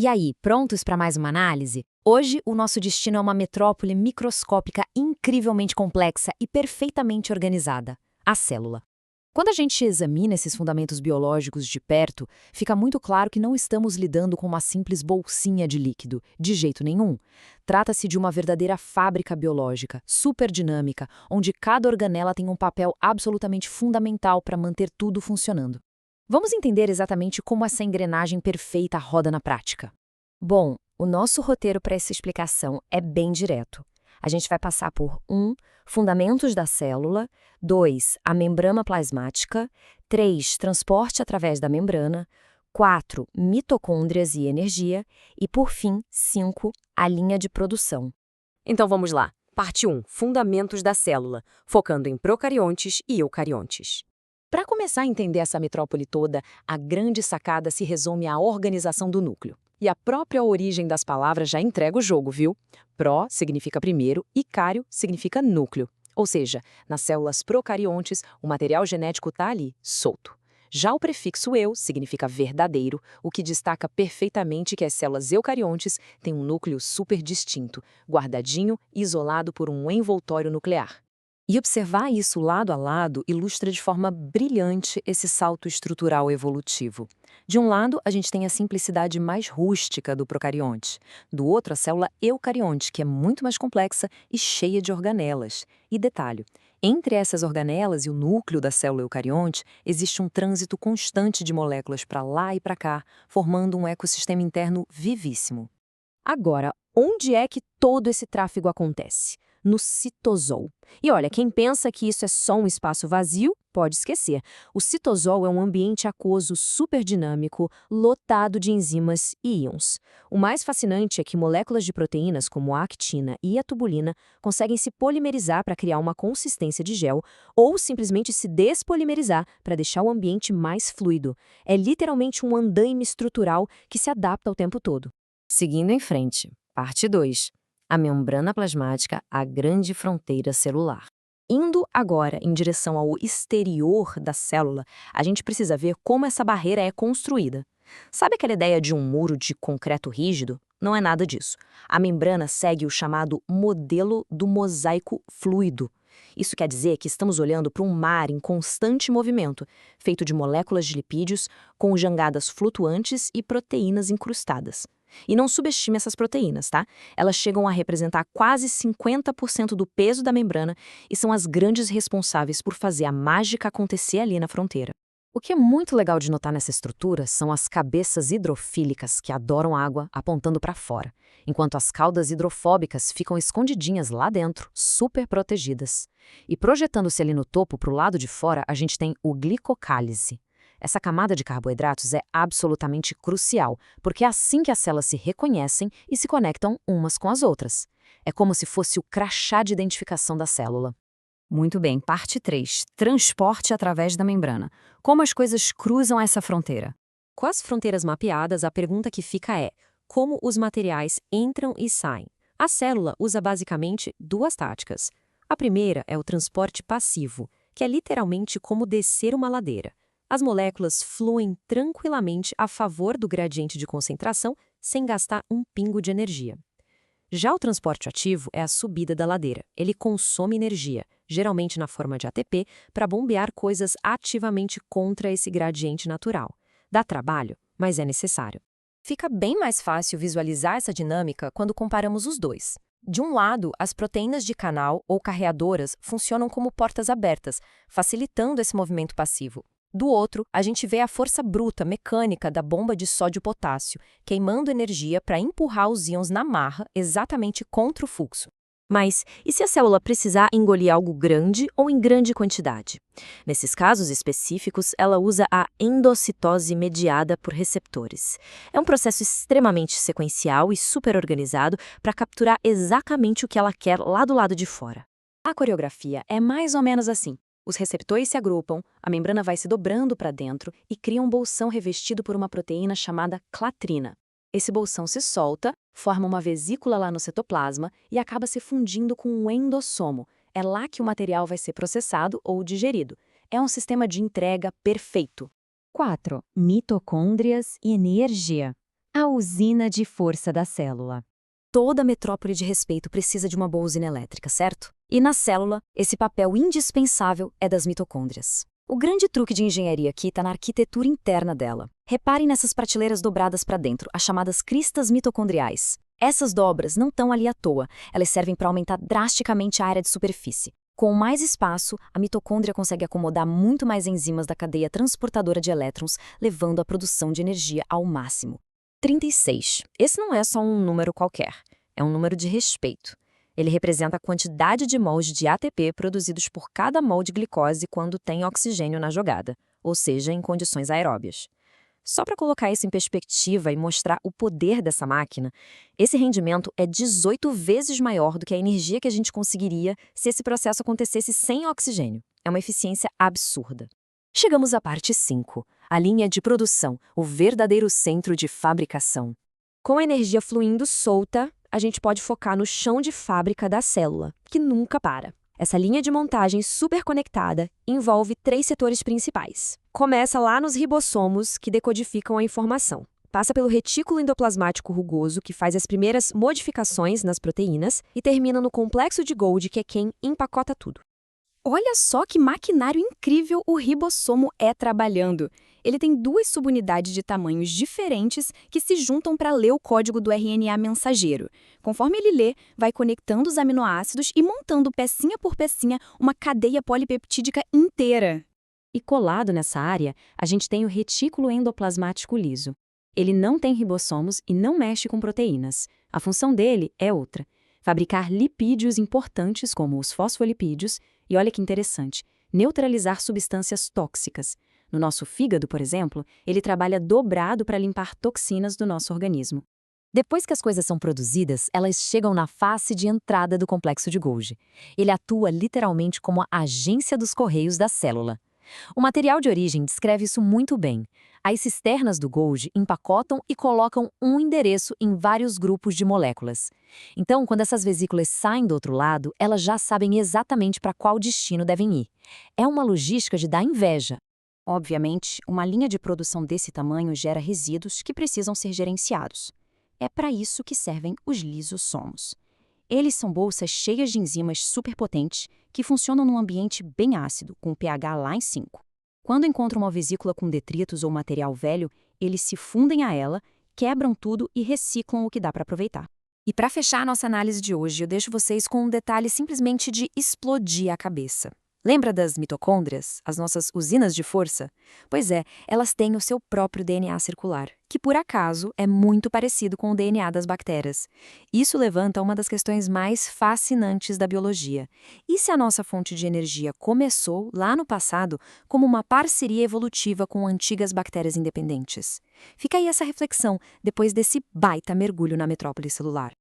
E aí, prontos para mais uma análise? Hoje, o nosso destino é uma metrópole microscópica incrivelmente complexa e perfeitamente organizada: a célula. Quando a gente examina esses fundamentos biológicos de perto, fica muito claro que não estamos lidando com uma simples bolsinha de líquido, de jeito nenhum. Trata-se de uma verdadeira fábrica biológica, super dinâmica, onde cada organela tem um papel absolutamente fundamental para manter tudo funcionando. Vamos entender exatamente como essa engrenagem perfeita roda na prática. Bom, o nosso roteiro para essa explicação é bem direto. A gente vai passar por 1. Fundamentos da célula, 2. A membrana plasmática, 3. Transporte através da membrana, 4. Mitocôndrias e energia e, por fim, 5. A linha de produção. Então vamos lá. Parte 1. Fundamentos da célula, focando em procariontes e eucariontes. Para começar a entender essa metrópole toda, a grande sacada se resume à organização do núcleo. E a própria origem das palavras já entrega o jogo, viu? Pró significa primeiro e cário significa núcleo. Ou seja, nas células procariontes, o material genético está ali, solto. Já o prefixo eu significa verdadeiro, o que destaca perfeitamente que as células eucariontes têm um núcleo super distinto, guardadinho e isolado por um envoltório nuclear. E observar isso lado a lado ilustra de forma brilhante esse salto estrutural evolutivo. De um lado, a gente tem a simplicidade mais rústica do procarionte. Do outro, a célula eucarionte, que é muito mais complexa e cheia de organelas. E detalhe, entre essas organelas e o núcleo da célula eucarionte, existe um trânsito constante de moléculas para lá e para cá, formando um ecossistema interno vivíssimo. Agora, onde é que todo esse tráfego acontece? No citosol. E olha, quem pensa que isso é só um espaço vazio, pode esquecer. O citosol é um ambiente aquoso superdinâmico, lotado de enzimas e íons. O mais fascinante é que moléculas de proteínas como a actina e a tubulina conseguem se polimerizar para criar uma consistência de gel ou simplesmente se despolimerizar para deixar o ambiente mais fluido. É literalmente um andaime estrutural que se adapta ao tempo todo. Seguindo em frente, parte 2. A membrana plasmática, a grande fronteira celular. Indo agora em direção ao exterior da célula, a gente precisa ver como essa barreira é construída. Sabe aquela ideia de um muro de concreto rígido? Não é nada disso. A membrana segue o chamado modelo do mosaico fluido. Isso quer dizer que estamos olhando para um mar em constante movimento, feito de moléculas de lipídios, com jangadas flutuantes e proteínas incrustadas. E não subestime essas proteínas, tá? Elas chegam a representar quase 50% do peso da membrana e são as grandes responsáveis por fazer a mágica acontecer ali na fronteira. O que é muito legal de notar nessa estrutura são as cabeças hidrofílicas que adoram água apontando para fora, enquanto as caudas hidrofóbicas ficam escondidinhas lá dentro, super protegidas. E projetando-se ali no topo para o lado de fora, a gente tem o glicocálise. Essa camada de carboidratos é absolutamente crucial, porque é assim que as células se reconhecem e se conectam umas com as outras. É como se fosse o crachá de identificação da célula. Muito bem, parte 3. Transporte através da membrana. Como as coisas cruzam essa fronteira? Com as fronteiras mapeadas, a pergunta que fica é: como os materiais entram e saem? A célula usa basicamente duas táticas. A primeira é o transporte passivo, que é literalmente como descer uma ladeira. As moléculas fluem tranquilamente a favor do gradiente de concentração sem gastar um pingo de energia. Já o transporte ativo é a subida da ladeira. Ele consome energia, geralmente na forma de ATP, para bombear coisas ativamente contra esse gradiente natural. Dá trabalho, mas é necessário. Fica bem mais fácil visualizar essa dinâmica quando comparamos os dois. De um lado, as proteínas de canal ou carreadoras funcionam como portas abertas, facilitando esse movimento passivo. Do outro, a gente vê a força bruta mecânica da bomba de sódio-potássio, queimando energia para empurrar os íons na marra exatamente contra o fluxo. Mas e se a célula precisar engolir algo grande ou em grande quantidade? Nesses casos específicos, ela usa a endocitose mediada por receptores. É um processo extremamente sequencial e super organizado para capturar exatamente o que ela quer lá do lado de fora. A coreografia é mais ou menos assim. Os receptores se agrupam, a membrana vai se dobrando para dentro e cria um bolsão revestido por uma proteína chamada clatrina. Esse bolsão se solta, forma uma vesícula lá no citoplasma e acaba se fundindo com um endossomo. É lá que o material vai ser processado ou digerido. É um sistema de entrega perfeito. 4. Mitocôndrias e energia. A usina de força da célula. Toda metrópole de respeito precisa de uma boa usina elétrica, certo? E na célula, esse papel indispensável é das mitocôndrias. O grande truque de engenharia aqui está na arquitetura interna dela. Reparem nessas prateleiras dobradas para dentro, as chamadas cristas mitocondriais. Essas dobras não estão ali à toa, elas servem para aumentar drasticamente a área de superfície. Com mais espaço, a mitocôndria consegue acomodar muito mais enzimas da cadeia transportadora de elétrons, levando a produção de energia ao máximo. 36. Esse não é só um número qualquer, é um número de respeito. Ele representa a quantidade de mols de ATP produzidos por cada mol de glicose quando tem oxigênio na jogada, ou seja, em condições aeróbias. Só para colocar isso em perspectiva e mostrar o poder dessa máquina, esse rendimento é 18 vezes maior do que a energia que a gente conseguiria se esse processo acontecesse sem oxigênio. É uma eficiência absurda. Chegamos à parte 5, a linha de produção, o verdadeiro centro de fabricação. Com a energia fluindo solta, a gente pode focar no chão de fábrica da célula, que nunca para. Essa linha de montagem superconectada envolve 3 setores principais. Começa lá nos ribossomos, que decodificam a informação. Passa pelo retículo endoplasmático rugoso, que faz as primeiras modificações nas proteínas, e termina no complexo de Golgi, que é quem empacota tudo. Olha só que maquinário incrível o ribossomo é trabalhando. Ele tem 2 subunidades de tamanhos diferentes que se juntam para ler o código do RNA mensageiro. Conforme ele lê, vai conectando os aminoácidos e montando pecinha por pecinha uma cadeia polipeptídica inteira. E colado nessa área, a gente tem o retículo endoplasmático liso. Ele não tem ribossomos e não mexe com proteínas. A função dele é outra: fabricar lipídios importantes como os fosfolipídios e, olha que interessante, neutralizar substâncias tóxicas. No nosso fígado, por exemplo, ele trabalha dobrado para limpar toxinas do nosso organismo. Depois que as coisas são produzidas, elas chegam na face de entrada do complexo de Golgi. Ele atua literalmente como a agência dos correios da célula. O material de origem descreve isso muito bem. As cisternas do Golgi empacotam e colocam um endereço em vários grupos de moléculas. Então, quando essas vesículas saem do outro lado, elas já sabem exatamente para qual destino devem ir. É uma logística de dar inveja. Obviamente, uma linha de produção desse tamanho gera resíduos que precisam ser gerenciados. É para isso que servem os lisossomos. Eles são bolsas cheias de enzimas superpotentes que funcionam num ambiente bem ácido, com o pH lá em 5. Quando encontram uma vesícula com detritos ou material velho, eles se fundem a ela, quebram tudo e reciclam o que dá para aproveitar. E para fechar a nossa análise de hoje, eu deixo vocês com um detalhe simplesmente de explodir a cabeça. Lembra das mitocôndrias, as nossas usinas de força? Pois é, elas têm o seu próprio DNA circular, que por acaso é muito parecido com o DNA das bactérias. Isso levanta uma das questões mais fascinantes da biologia. E se a nossa fonte de energia começou, lá no passado, como uma parceria evolutiva com antigas bactérias independentes? Fica aí essa reflexão, depois desse baita mergulho na metrópole celular.